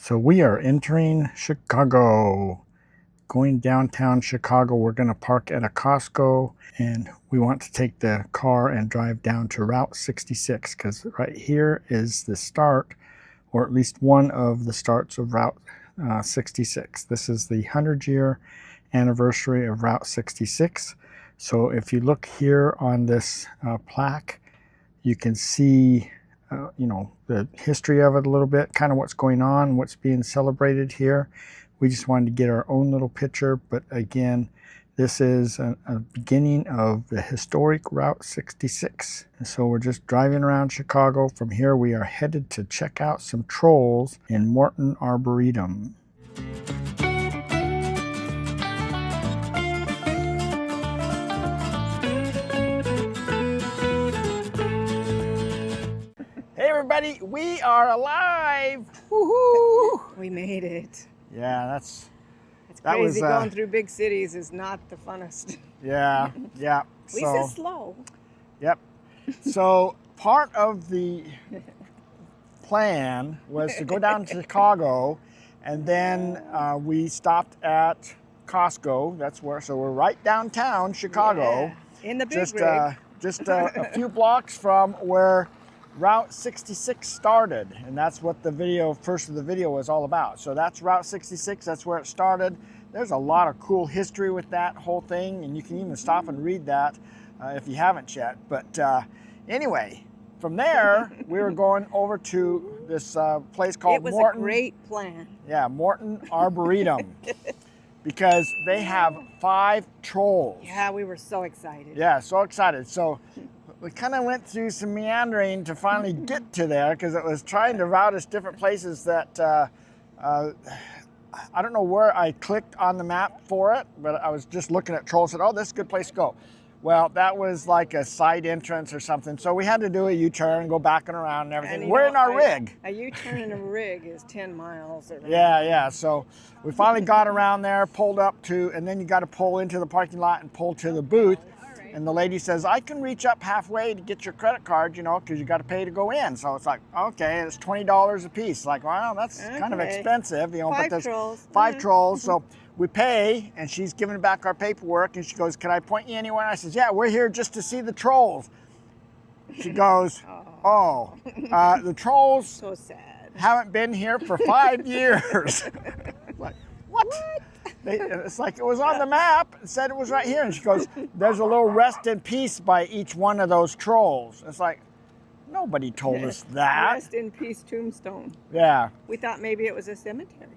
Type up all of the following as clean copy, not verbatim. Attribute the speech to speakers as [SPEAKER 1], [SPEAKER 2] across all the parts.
[SPEAKER 1] So we are entering Chicago, going downtown Chicago. We're going to park at a Costco, and we want to take the car and drive down to Route 66 because right here is the start, or at least one of the starts of Route 66. This is the 100-year anniversary of Route 66. So if you look here on this plaque, you can see the history of it a little bit, kind of what's going on, what's being celebrated here. We just wanted to get our own little picture, but again, this is a beginning of the historic Route 66. And so we're just driving around Chicago. From here, we are headed to check out some trolls in Morton Arboretum. Hey everybody, we are alive! Woohoo!
[SPEAKER 2] We made it.
[SPEAKER 1] Yeah,
[SPEAKER 2] It's crazy. Going through big cities is not the funnest.
[SPEAKER 1] Yeah.
[SPEAKER 2] At least it's slow.
[SPEAKER 1] Yep. So part of the plan was to go down to Chicago, and then we stopped at Costco. That's where. So we're right downtown Chicago.
[SPEAKER 2] Yeah, in the big rig.
[SPEAKER 1] Just a few blocks from where Route 66 started, and that's what the first of the video was all about. So that's Route 66, that's where it started. There's a lot of cool history with that whole thing, and you can even stop and read that if you haven't yet. But anyway, from there, we were going over to this place called Morton.
[SPEAKER 2] It was a great plan.
[SPEAKER 1] Yeah, Morton Arboretum, because they have 5 trolls.
[SPEAKER 2] Yeah, we were so excited.
[SPEAKER 1] Yeah, so excited. So we kind of went through some meandering to finally get to there, because it was trying to route us different places that I don't know where I clicked on the map for it, but I was just looking at trolls and said, oh, this is a good place to go. Well, that was like a side entrance or something, so we had to do a U-turn, go back and around and everything. And we're in our rig.
[SPEAKER 2] A U-turn in a rig is 10 miles.
[SPEAKER 1] Yeah. So we finally got around there, pulled up to, and then you got to pull into the parking lot and pull to the booth. And the lady says, I can reach up halfway to get your credit card, because you got to pay to go in. So it's like, okay, it's $20 a piece. Like, wow, that's kind of expensive, but there's 5 trolls. So we pay, and she's giving back our paperwork, and she goes, can I point you anywhere? And I says, yeah, we're here just to see the trolls. She goes, the trolls
[SPEAKER 2] so sad.
[SPEAKER 1] Haven't been here for 5 years. Like, what? It's like, it was on the map. It said it was right here. And she goes, there's a little rest in peace by each one of those trolls. It's like, nobody told us that.
[SPEAKER 2] Rest in peace tombstone.
[SPEAKER 1] Yeah.
[SPEAKER 2] We thought maybe it was a cemetery.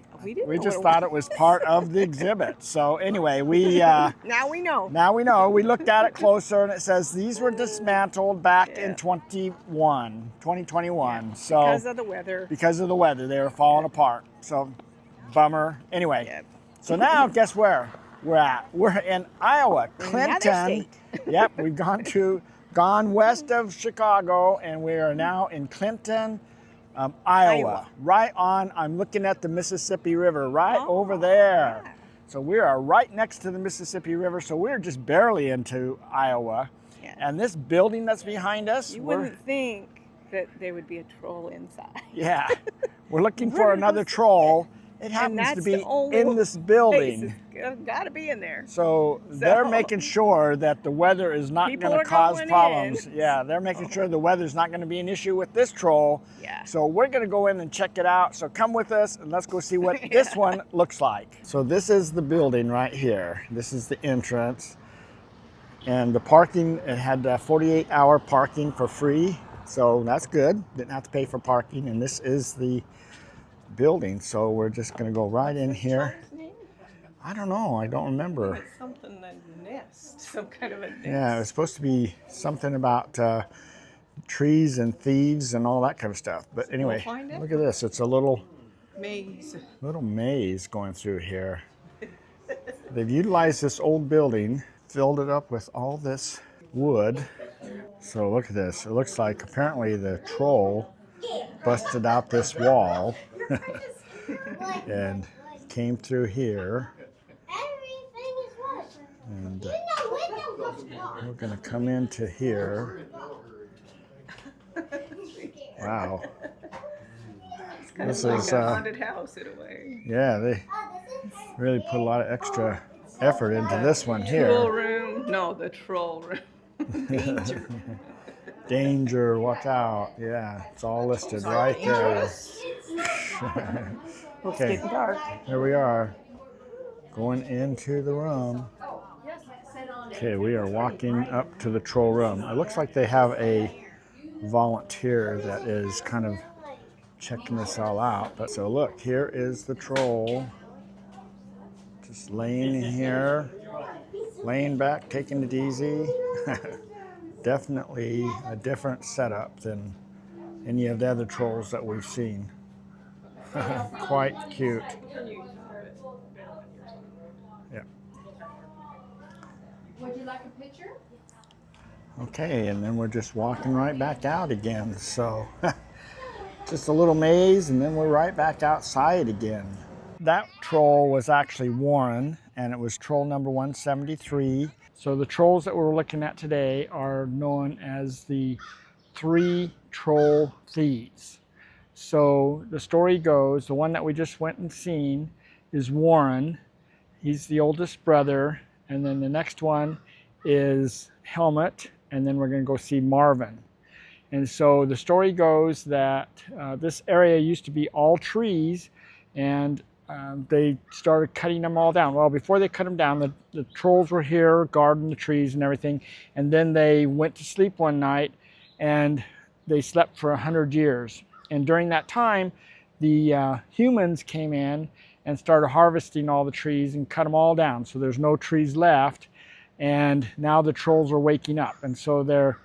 [SPEAKER 1] We just thought it was part of the exhibit. So anyway, we...
[SPEAKER 2] now we know.
[SPEAKER 1] Now we know. We looked at it closer, and it says these were dismantled back in 2021.
[SPEAKER 2] Yeah.
[SPEAKER 1] So
[SPEAKER 2] because of the weather.
[SPEAKER 1] Because of the weather. They were falling apart. So, bummer. Anyway. Yeah. So now, guess where we're at? We're in Iowa, Clinton. Yep, we've gone west of Chicago, and we are now in Clinton, Iowa. Right on, I'm looking at the Mississippi River, over there. Yeah. So we are right next to the Mississippi River, so we're just barely into Iowa. Yeah. And this building that's behind us.
[SPEAKER 2] You wouldn't think that there would be a troll inside.
[SPEAKER 1] Yeah, we're looking for another troll. It happens to be in this building.
[SPEAKER 2] It's got to be in there.
[SPEAKER 1] So they're making sure that the weather is not going to cause problems. Yeah, they're making sure the weather's not going to be an issue with this troll.
[SPEAKER 2] Yeah.
[SPEAKER 1] So we're going to go in and check it out. So come with us and let's go see what this one looks like. So this is the building right here. This is the entrance. And the parking, it had 48-hour parking for free. So that's good. Didn't have to pay for parking. And this is the building, so we're just going to go right in here. I don't know. I don't remember.
[SPEAKER 2] It's something, a nest, some kind of a nest.
[SPEAKER 1] Yeah, it was supposed to be something about trees and thieves and all that kind of stuff. But anyway, look at this. It's a little maze going through here. They've utilized this old building, filled it up with all this wood. So look at this. It looks like apparently the troll busted out this wall and came through here, and we're going to come into here. Wow,
[SPEAKER 2] kind of like a haunted house in a way.
[SPEAKER 1] Yeah, they really put a lot of extra effort into this one here.
[SPEAKER 2] Tool room? No, the troll room. Danger.
[SPEAKER 1] Danger, watch out. Yeah, it's all listed right there.
[SPEAKER 2] It's getting dark.
[SPEAKER 1] Here we are, going into the room. Okay, we are walking up to the troll room. It looks like they have a volunteer that is kind of checking this all out. But so look, here is the troll, just laying here, laying back, taking it easy. Definitely a different setup than any of the other trolls that we've seen. Quite cute. Yeah.
[SPEAKER 3] Would you like a picture?
[SPEAKER 1] Okay, and then we're just walking right back out again. So just a little maze, and then we're right back outside again. That troll was actually Warren, and it was troll number 173. So the trolls that we're looking at today are known as the Three Troll Thieves. So the story goes, the one that we just went and seen is Warren. He's the oldest brother, and then the next one is Helmut, and then we're going to go see Marvin. And so the story goes that this area used to be all trees, and they started cutting them all down. Well, before they cut them down, the trolls were here guarding the trees and everything, and then they went to sleep one night, and they slept for 100 years. And during that time, the humans came in and started harvesting all the trees and cut them all down, so there's no trees left. And now the trolls are waking up, and so they're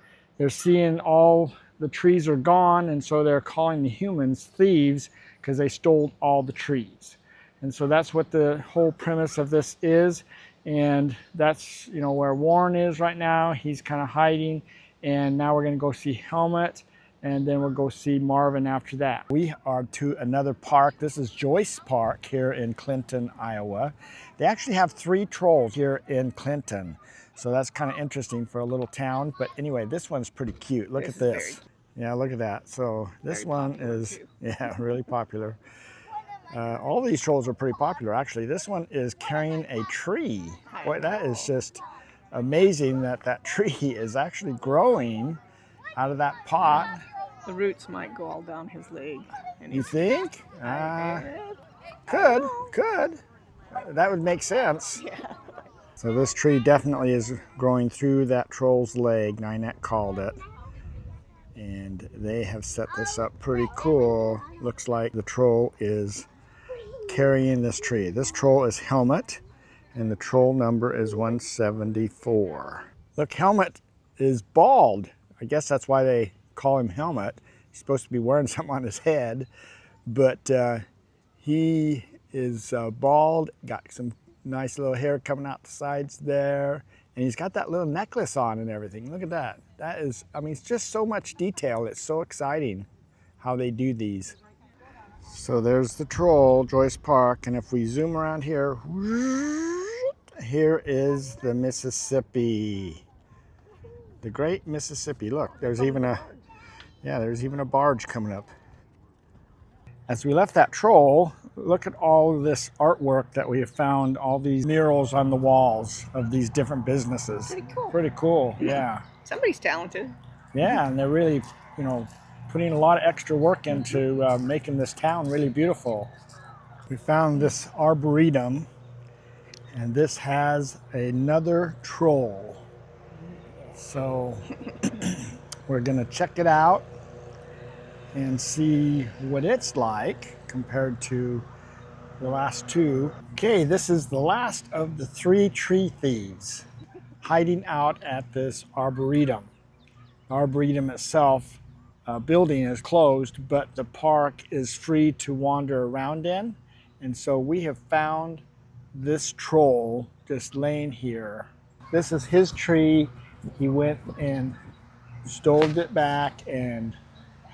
[SPEAKER 1] seeing all the trees are gone, and so they're calling the humans thieves because they stole all the trees. And so that's what the whole premise of this is. And that's, you know, where Warren is right now. He's kind of hiding, and now we're going to go see Helmut, and then we'll go see Marvin after that. We are to another park. This is Joyce Park here in Clinton, Iowa. They actually have 3 trolls here in Clinton. So that's kind of interesting for a little town. But anyway, this one's pretty cute. Look at this. Yeah, look at that. So this one is, yeah, really popular. All these trolls are pretty popular, actually. This one is carrying a tree. Boy, that is just amazing that that tree is actually growing out of that pot.
[SPEAKER 2] The roots might go all down his leg.
[SPEAKER 1] You think? Could. That would make sense.
[SPEAKER 2] Yeah.
[SPEAKER 1] So this tree definitely is growing through that troll's leg, Ninette called it. And they have set this up pretty cool. Looks like the troll is carrying this tree. This troll is Helmut, and the troll number is 174. Look, Helmut is bald. I guess that's why they call him Helmut. He's supposed to be wearing something on his head, but he is bald, got some nice little hair coming out the sides there, and he's got that little necklace on and everything. Look at that. That is, I mean, it's just so much detail. It's so exciting how they do these. So there's the troll, Joyce Park, and if we zoom around here, here is the Mississippi. The great Mississippi. Look, there's even a, yeah, there's even a barge coming up. As we left that troll, look at all of this artwork that we have found, all these murals on the walls of these different businesses.
[SPEAKER 2] Pretty cool.
[SPEAKER 1] Pretty cool, yeah.
[SPEAKER 2] Somebody's talented.
[SPEAKER 1] Yeah, and they're really, you know, putting a lot of extra work into making this town really beautiful. We found this arboretum, and this has another troll. So we're gonna check it out and see what it's like compared to the last 2. Okay, this is the last of the 3 tree thieves hiding out at this arboretum. The arboretum itself, building is closed, but the park is free to wander around in. And so we have found this troll just laying here. This is his tree. He went and stole it back, and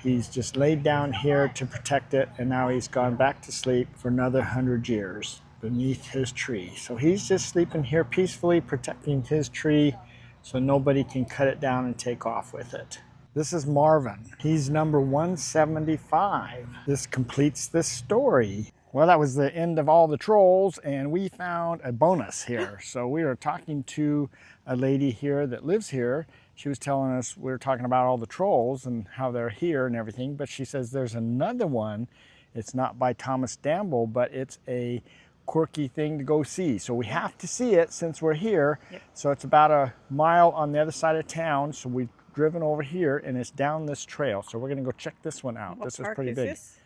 [SPEAKER 1] he's just laid down here to protect it, and now he's gone back to sleep for another 100 years beneath his tree. So he's just sleeping here peacefully, protecting his tree so nobody can cut it down and take off with it. This is Marvin. He's number 175. This completes this story. Well, that was the end of all the trolls, and we found a bonus here. So we were talking to a lady here that lives here. She was telling us, we were talking about all the trolls and how they're here and everything, but she says there's another one. It's not by Thomas Dambo, but it's a quirky thing to go see. So we have to see it since we're here.
[SPEAKER 2] Yep.
[SPEAKER 1] So it's about a mile on the other side of town. So we've driven over here and it's down this trail. So we're gonna go check this one out.
[SPEAKER 2] What
[SPEAKER 1] this is
[SPEAKER 2] park
[SPEAKER 1] pretty
[SPEAKER 2] is
[SPEAKER 1] big.
[SPEAKER 2] This?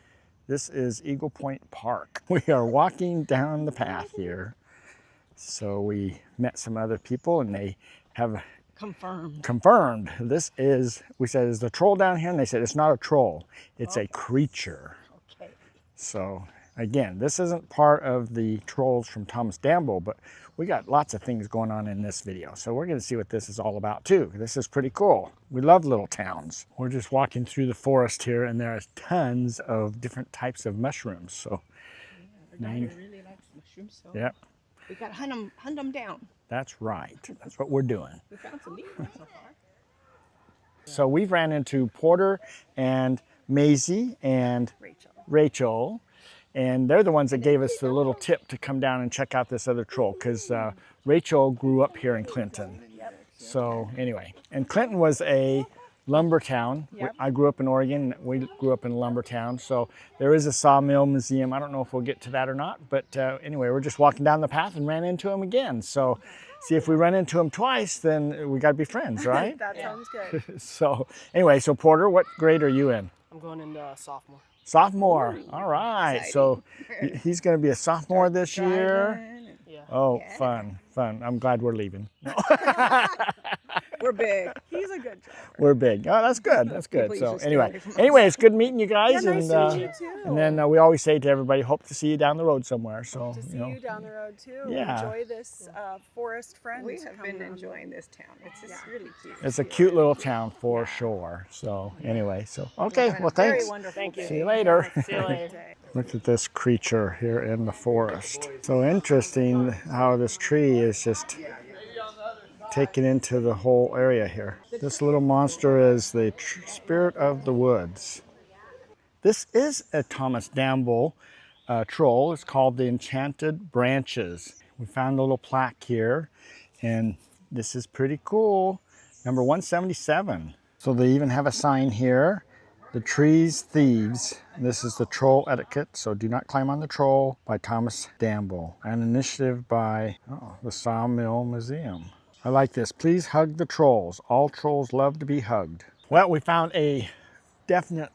[SPEAKER 1] This is Eagle Point Park. We are walking down the path here. So we met some other people and they have confirmed. This is, we said, is the troll down here? And they said, it's not a troll, it's a creature.
[SPEAKER 2] Okay.
[SPEAKER 1] So again, this isn't part of the trolls from Thomas Dambo, but we got lots of things going on in this video. So we're gonna see what this is all about too. This is pretty cool. We love little towns. We're just walking through the forest here and there are tons of different types of mushrooms. So
[SPEAKER 2] Yeah, really likes mushrooms, so
[SPEAKER 1] yep,
[SPEAKER 2] we got to hunt them down.
[SPEAKER 1] that's right. That's what we're doing.
[SPEAKER 2] We found some neat ones so far.
[SPEAKER 1] So we've ran into Porter and Maisie and Rachel, and they're the ones that gave us the little tip to come down and check out this other troll, because Rachel grew up here in Clinton. So anyway, and Clinton was a lumber town.
[SPEAKER 2] Yep.
[SPEAKER 1] I grew up in Oregon. We grew up in a lumber town. So there is a sawmill museum. I don't know if we'll get to that or not, but anyway, we're just walking down the path and ran into him again. So see, if we run into him twice, then we got to be friends, right?
[SPEAKER 3] That sounds good.
[SPEAKER 1] So anyway, so Porter, what grade are you in?
[SPEAKER 3] I'm going into sophomore.
[SPEAKER 1] Sophomore. All right. So he's going to be a sophomore this year.
[SPEAKER 3] Yeah.
[SPEAKER 1] Oh, fun, fun. I'm glad we're leaving. No.
[SPEAKER 2] We're big.
[SPEAKER 3] He's a good driver.
[SPEAKER 1] We're big. Oh, that's good. That's good.
[SPEAKER 2] People
[SPEAKER 1] So
[SPEAKER 2] usually stay
[SPEAKER 1] anyway,
[SPEAKER 2] away from us.
[SPEAKER 1] it's good meeting you guys.
[SPEAKER 3] Yeah, nice to meet you too.
[SPEAKER 1] And then we always say to everybody, hope to see you down the road somewhere. So
[SPEAKER 3] To see you down the road too.
[SPEAKER 1] Yeah.
[SPEAKER 3] Enjoy this forest friend.
[SPEAKER 2] We have been enjoying this town. It's just really cute.
[SPEAKER 1] it's a cute little town for sure. So anyway, so okay. Well, thanks.
[SPEAKER 3] Very wonderful. Thank you.
[SPEAKER 1] See you later.
[SPEAKER 3] See you later.
[SPEAKER 1] Look at this creature here in the forest. So interesting how this tree is just taken into the whole area here. This little monster is the spirit of the woods. This is a Thomas Dambo troll. It's called the Enchanted Branches. We found a little plaque here, and this is pretty cool. Number 177. So they even have a sign here. The Tree Thieves. This is the troll etiquette, so do not climb on the troll, by Thomas Dambo. An initiative by the Sawmill Museum. I like this. Please hug the trolls. All trolls love to be hugged. Well, we found a definite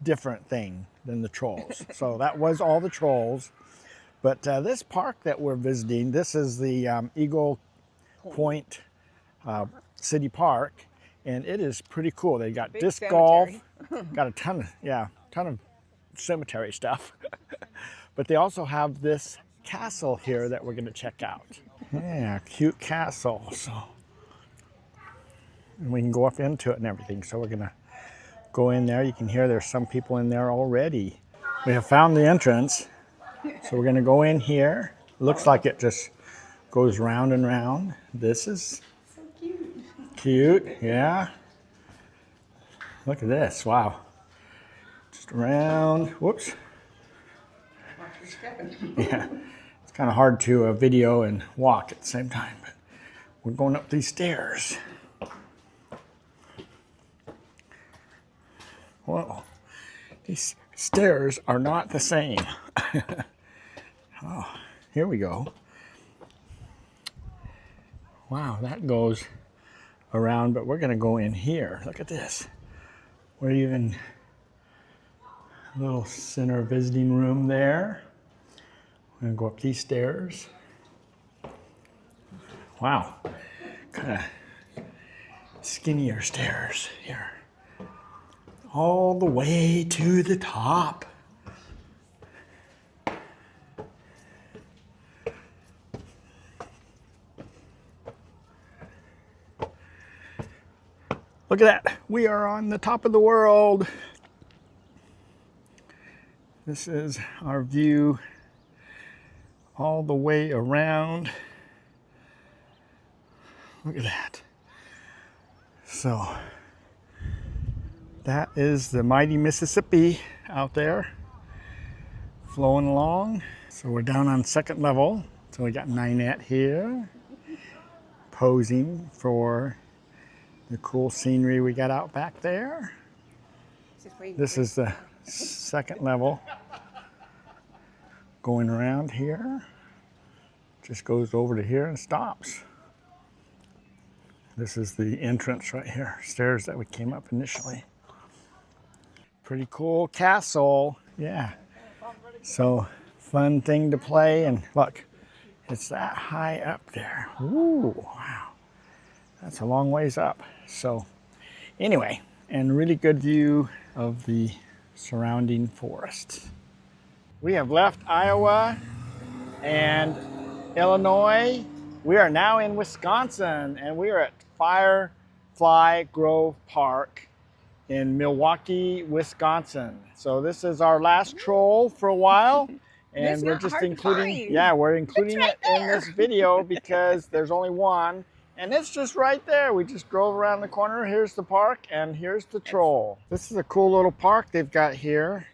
[SPEAKER 1] different thing than the trolls. So that was all the trolls. But this park that we're visiting, this is the Eagle Point City Park. And it is pretty cool. They got
[SPEAKER 2] Big
[SPEAKER 1] disc
[SPEAKER 2] cemetery.
[SPEAKER 1] golf, got a ton of cemetery stuff. But they also have this castle here that we're going to check out. Yeah, cute castle. So and we can go up into it and everything. So we're going to go in there. You can hear there's some people in there already. We have found the entrance. So we're going to go in here. Looks like it just goes round and round. This is cute, yeah. Look at this, wow. Just around, whoops. Yeah, it's kind of hard to video and walk at the same time, but we're going up these stairs. Whoa, these stairs are not the same. Oh, here we go. Wow, that goes around, but we're gonna go in here. Look at this. We're even a little center visiting room there. We're gonna go up these stairs. Wow, kind of skinnier stairs here. All the way to the top. Look at that. We are on the top of the world. This is our view all the way around. Look at that. So That is the mighty Mississippi out there, flowing along. So we're down on second level. So we got Ninette here, posing for the cool scenery we got out back there. This is the second level. Going around here, just goes over to here and stops. This is the entrance right here, stairs that we came up initially. Pretty cool castle, yeah. So fun thing to play, and look, it's that high up there. Ooh, wow, that's a long ways up. So anyway, and really good view of the surrounding forest. We have left Iowa and Illinois. We are now in Wisconsin, and we are at Firefly Grove Park in Milwaukee, Wisconsin. So this is our last troll for a while, and we're just including, we're including it in this video because there's only one, and it's just right there. We just drove around the corner. Here's the park, and here's the troll. This is a cool little park they've got here.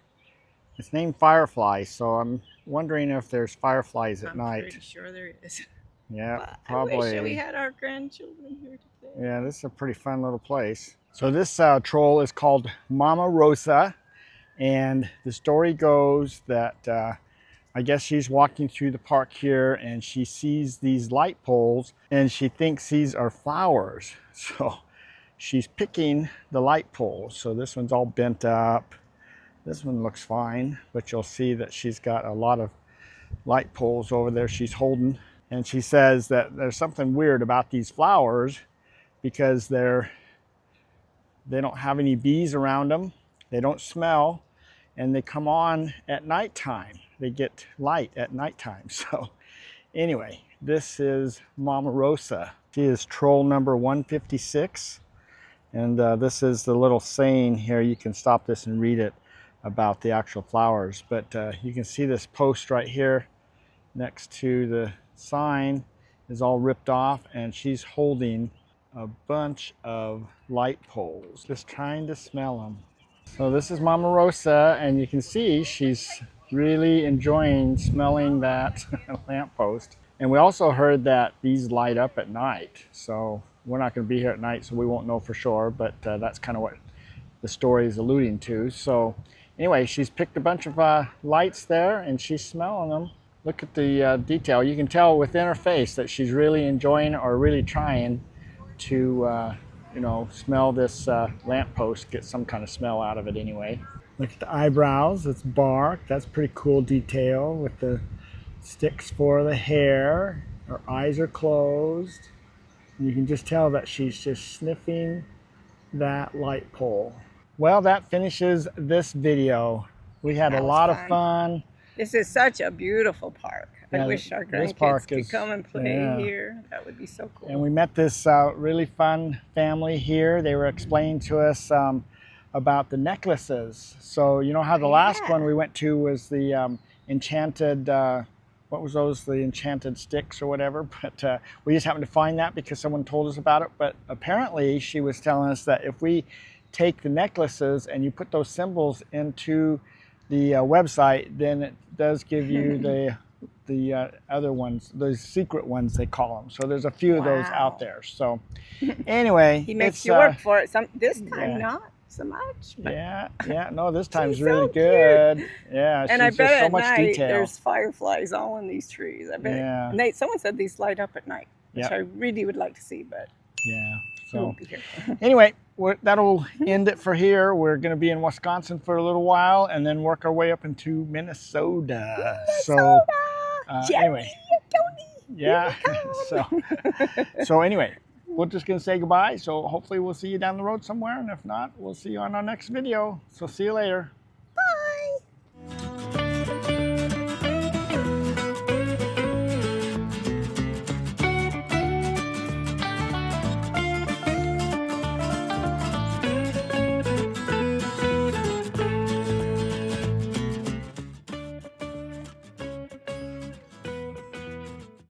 [SPEAKER 1] It's named Firefly, so I'm wondering if there's fireflies at night.
[SPEAKER 2] I'm pretty sure there is.
[SPEAKER 1] Yeah,
[SPEAKER 2] Well,
[SPEAKER 1] probably.
[SPEAKER 2] I wish we had our grandchildren here today.
[SPEAKER 1] Yeah, this is a pretty fun little place. So this troll is called Mama Rosa, and the story goes that I guess she's walking through the park here and she sees these light poles and she thinks these are flowers. So she's picking the light poles. So this one's all bent up. This one looks fine, but you'll see that she's got a lot of light poles over there she's holding. And she says that there's something weird about these flowers because they don't have any bees around them. They don't smell, and they come on at nighttime. They get light at nighttime. So anyway, this is Mama Rosa. She is troll number 156. And this is the little saying here. You can stop this and read it about the actual flowers. But you can see this post right here next to the sign is all ripped off, and she's holding a bunch of light poles, just trying to smell them. So this is Mama Rosa, and you can see she's really enjoying smelling that lamppost. And we also heard that these light up at night. So we're not going to be here at night, so we won't know for sure, but that's kind of what the story is alluding to. So anyway, she's picked a bunch of lights there, and she's smelling them. Look at the detail. You can tell within her face that she's really enjoying or really trying to, you know, smell this lamppost, get some kind of smell out of it anyway. Look at the eyebrows. It's bark. That's pretty cool detail with the sticks for the hair. Her eyes are closed. And you can just tell that she's just sniffing that light pole. Well, that finishes this video. We had a lot of fun.
[SPEAKER 2] This is such a beautiful park.
[SPEAKER 1] Yeah,
[SPEAKER 2] I wish our
[SPEAKER 1] this
[SPEAKER 2] grandkids
[SPEAKER 1] park
[SPEAKER 2] could
[SPEAKER 1] is-
[SPEAKER 2] come and play
[SPEAKER 1] yeah.
[SPEAKER 2] here. That would be so cool.
[SPEAKER 1] And we met this really fun family here. They were explaining to us about the necklaces. So you know how the last one we went to was the enchanted, what was those, the enchanted sticks or whatever, but we just happened to find that because someone told us about it. But apparently she was telling us that if we take the necklaces and you put those symbols into the website, then it does give you the other ones, those secret ones they call them. So there's a few of those out there. So anyway,
[SPEAKER 2] he makes you work for it. This time not so much. But
[SPEAKER 1] yeah, no, this time's
[SPEAKER 2] she's
[SPEAKER 1] really
[SPEAKER 2] so
[SPEAKER 1] good. Yeah,
[SPEAKER 2] and I
[SPEAKER 1] she's
[SPEAKER 2] bet
[SPEAKER 1] just so
[SPEAKER 2] at
[SPEAKER 1] much
[SPEAKER 2] night
[SPEAKER 1] detail.
[SPEAKER 2] there's fireflies all in these trees. I bet.
[SPEAKER 1] Yeah.
[SPEAKER 2] And someone said these light up at night, which
[SPEAKER 1] Yep.
[SPEAKER 2] I really would like to see, but
[SPEAKER 1] Yeah.
[SPEAKER 2] we
[SPEAKER 1] So
[SPEAKER 2] won't be here.
[SPEAKER 1] anyway, that'll end it for here. We're going to be in Wisconsin for a little while and then work our way up into Minnesota. So anyway, yeah. So anyway, we're just going to say goodbye. So hopefully we'll see you down the road somewhere. And if not, we'll see you on our next video. So see you later.